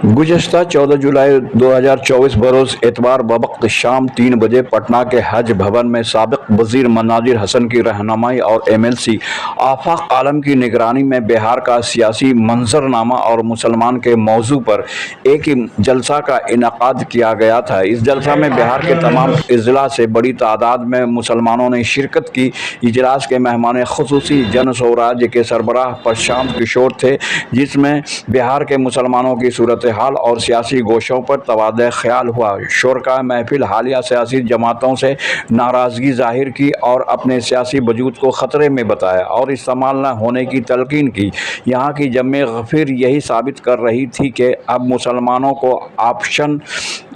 गुज़श्ता 14 जुलाई 2024 बरोज़ एतवार बवक्त शाम 3 बजे पटना के हज भवन में साबिक़ वज़ीर मनाजिर हसन की रहनुमाई और MLC आफाक आलम की निगरानी में बिहार का सियासी मंजरनामा और मुसलमान के मौजू पर एक जलसा का इनेकाद किया गया था। इस जलसा में बिहार के तमाम अजला से बड़ी तादाद में मुसलमानों ने शिरकत की। इजलास के मेहमान खुसूसी जन स्वराज के सरबराह प्रशांत किशोर थे, जिसमें बिहार के मुसलमानों की सूरत हाल और सियासी गोशों पर तबादला ख्याल हुआ। शुरका महफिल हालिया सियासी जमातों से नाराज़गी जाहिर की और अपने सियासी वजूद को ख़तरे में बताया और इस्तेमाल न होने की तलकीन की। यहाँ की जमे गफिर यही साबित कर रही थी कि अब मुसलमानों को ऑप्शन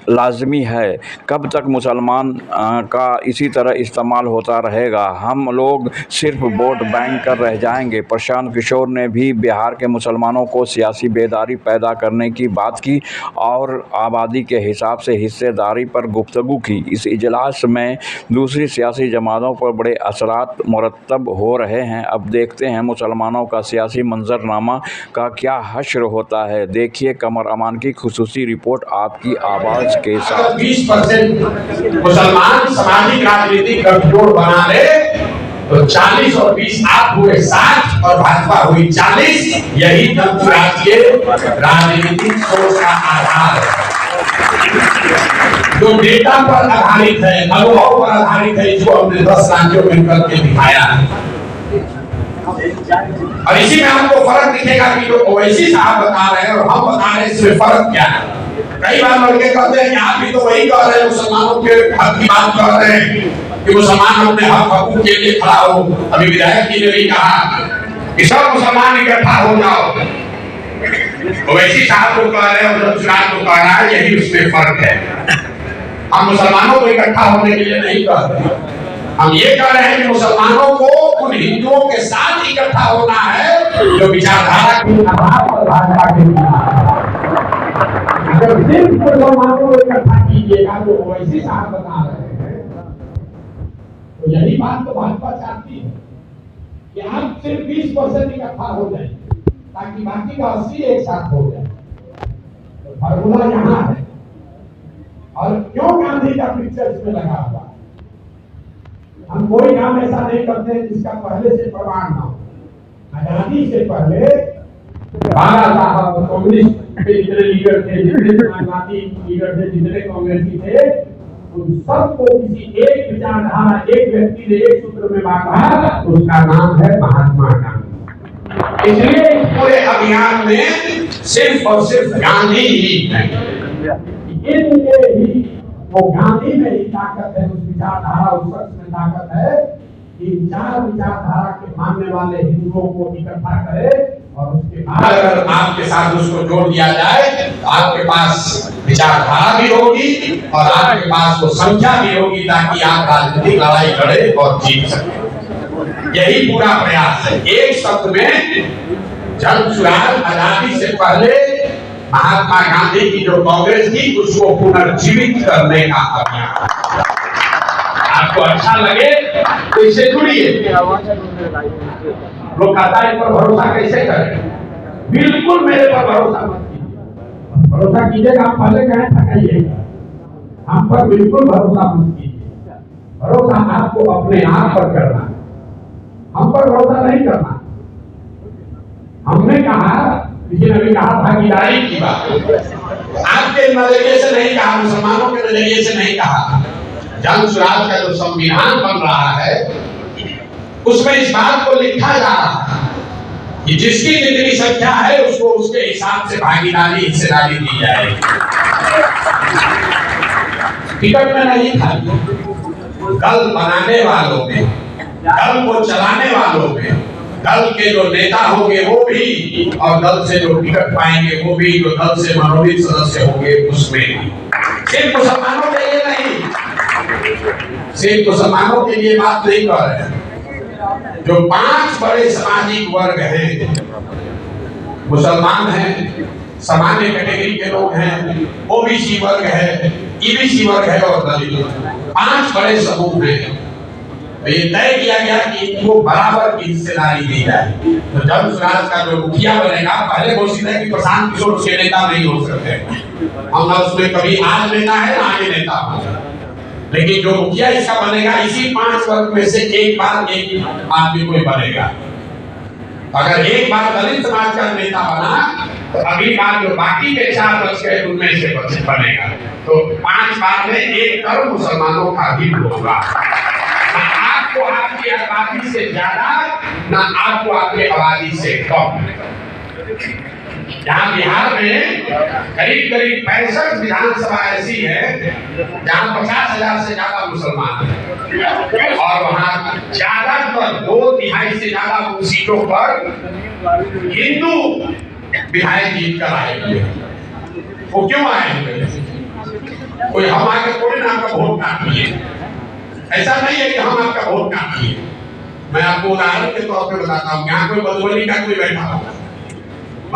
लाजमी है। कब तक मुसलमान का इसी तरह इस्तेमाल होता रहेगा? हम लोग सिर्फ वोट बैंक कर रह जाएंगे। प्रशांत किशोर ने भी बिहार के मुसलमानों को सियासी बेदारी पैदा करने की बात की और आबादी के हिसाब से हिस्सेदारी पर गुफ्तगू की। इस इजलास में दूसरी सियासी जमातों पर बड़े असरात मुरतब हो रहे हैं। अब देखते हैं मुसलमानों का सियासी मंजरनामा का क्या हश्र होता है। देखिए कमर अमान की खुसूसी रिपोर्ट आपकी आवाज़ के साथ। 20% मुसलमान सामाजिक राजनीतिक गठजोड़ बना ले तो 40 और 20 आप हुए 60 और भाजपा हुई 40। यही जनसुराज के राजनीतिक सोच का आधार है, जो डेटा पर आधारित है, अनुभव पर आधारित है। इसको हमने 10 राज्यों में करके दिखाया है और इसी में आपको फर्क दिखेगा कि जो ओवैसी साहब बता रहे हैं और हम बता रहे हैं, इसमें फर्क क्या है। कई बार लड़के कहते हैं कि आप भी तो वही कह रहे हैं, मुसलमानों के हक की बात कर रहे हैं कि मुसलमान अपने हक हकूक के लिए खड़ा हो। अभी विधायक जी ने भी कहा कि सब मुसलमान इकट्ठा हो जाओ, ओवैसी साहब को कह रहे हैं और जनसुराज को कह रहा है, यही उसमें फर्क है। हम मुसलमानों को इकट्ठा होने के लिए नहीं कह रहे, हम ये कह रहे हैं कि मुसलमानों को उन हिंदुओं के साथ इकट्ठा होना है जो विचारधारा के आधार पर भाजपा के अगर सिर्फ मुसलमानों को इकट्ठा कीजिएगा जो ओवैसी साहब बता रहे हैं, तो यही बात तो भाजपा चाहती है कि आप सिर्फ 20% इकट्ठा हो जाए ताकि बाकी का 80 एक साथ हो जाए। तो फार्मूला यहाँ है। और क्यों गांधी का पिक्चर इसमें लगा हुआ? हम कोई काम ऐसा नहीं करते जिसका पहले से प्रमाण ना हो। आजादी से पहले बाला साहब कम्युनिस्ट के जितने लीडर थे, जितने समाजवादी लीडर थे, जितने कांग्रेसी थे, उन सबको किसी एक विचारधारा, एक व्यक्ति ने एक सूत्र में बांधा, उसका नाम है महात्मा गांधी। इसलिए इस पूरे अभियान में सिर्फ और सिर्फ गांधी ही है। इनके ही वो गांधी में ही ताकत है, उस विचारधारा, उस शख्स में ताकत है कि चार विचारधारा के मानने वाले हिंदुओं को इकट्ठा करे और उसके बाद अगर आपके साथ उसको जोड़ दिया जाए तो आपके पास विचारधारा भी होगी और आपके पास वो संख्या भी होगी ताकि आप राजनीतिक लड़ाई लड़े और जीत सके। यही पूरा प्रयास है। एक शब्द में जनसुराज आजादी से पहले महात्मा गांधी की जो कांग्रेस थी उसको पुनर्जीवित करने का अभियान। आपको अच्छा लगे तो इससे जुड़िए। लोग कहता है इस पर भरोसा कैसे करें? बिल्कुल मेरे पर भरोसा मत कीजिए। भरोसा कीजिएगा, आप पहले कहें थकाइएगा। हम पर बिल्कुल भरोसा मत कीजिए। भरोसा आपको अपने आप पर करना है, हम पर भरोसा नहीं करना। हमने कहा, किसी ने भी कहा भागीदारी की बात, आपके नजरिए से नहीं कहा, मुसलमानों के नजरिए से नहीं कहा। जनसुराज का जो संविधान बन रहा है उसमें इस बात को लिखा जा रहा है कि जिसकी जितनी संख्या है उसको उसके हिसाब से भागीदारी, हिस्सेदारी दी जाएगी। टिकट में नहीं था, दल बनाने वालों में, दल को चलाने वालों में, दल के जो नेता होंगे वो भी और दल से जो टिकट पाएंगे वो भी, जो दल से मनोनीत सदस्य होंगे उसमें भी। सिर्फ मुसलमानों के लिए नहीं, सिर्फ मुसलमानों के लिए बात नहीं कर रहे हैं। जो 5 बड़े सामाजिक वर्ग हैं, मुसलमान हैं, सामान्य कैटेगरी के लोग हैं, ओबीसी वर्ग है, ईबीसी वर्ग है और दलित। 5 बड़े समूह हैं। तो ये तय किया गया कि इनको बराबर की हिस्सेदारी दी जाए। तो जब स्वराज का जो मुखिया बनेगा, पहले घोषित है कि प्रशांत किशोर उसके नेता नहीं हो सकते, हम उसमें कभी आज नेता है ना आगे नेता हो, लेकिन जो मुखिया इसका बनेगा इसी 5 वर्ग में से एक बार एक आदमी कोई बनेगा। अगर एक बार दलित समाज का नेता बना तो अगली बार जो बाकी के 4 बच गए उनमें से बनेगा। तो 5 बार में एक करोड़ मुसलमानों का भी होगा। ना आपको आपकी आबादी से ज्यादा, ना आपको आपकी आबादी से कम। यहाँ बिहार में करीब 65 विधानसभा ऐसी है जहाँ 50,000 से ज्यादा मुसलमान हैं, और वहाँ ज्यादातर 2/3 से ज्यादा सीटों पर हिंदू विधायक जीत कर आए हुए। वो क्यों आए हुए? कोई हम आके कोई ना आपका वोट काट लिए, ऐसा नहीं है कि हम आपका वोट काट लिए। मैं आपको उदाहरण के तौर पे बताता हूँ, यहाँ कोई मधुबनी का कोई बैठा हो,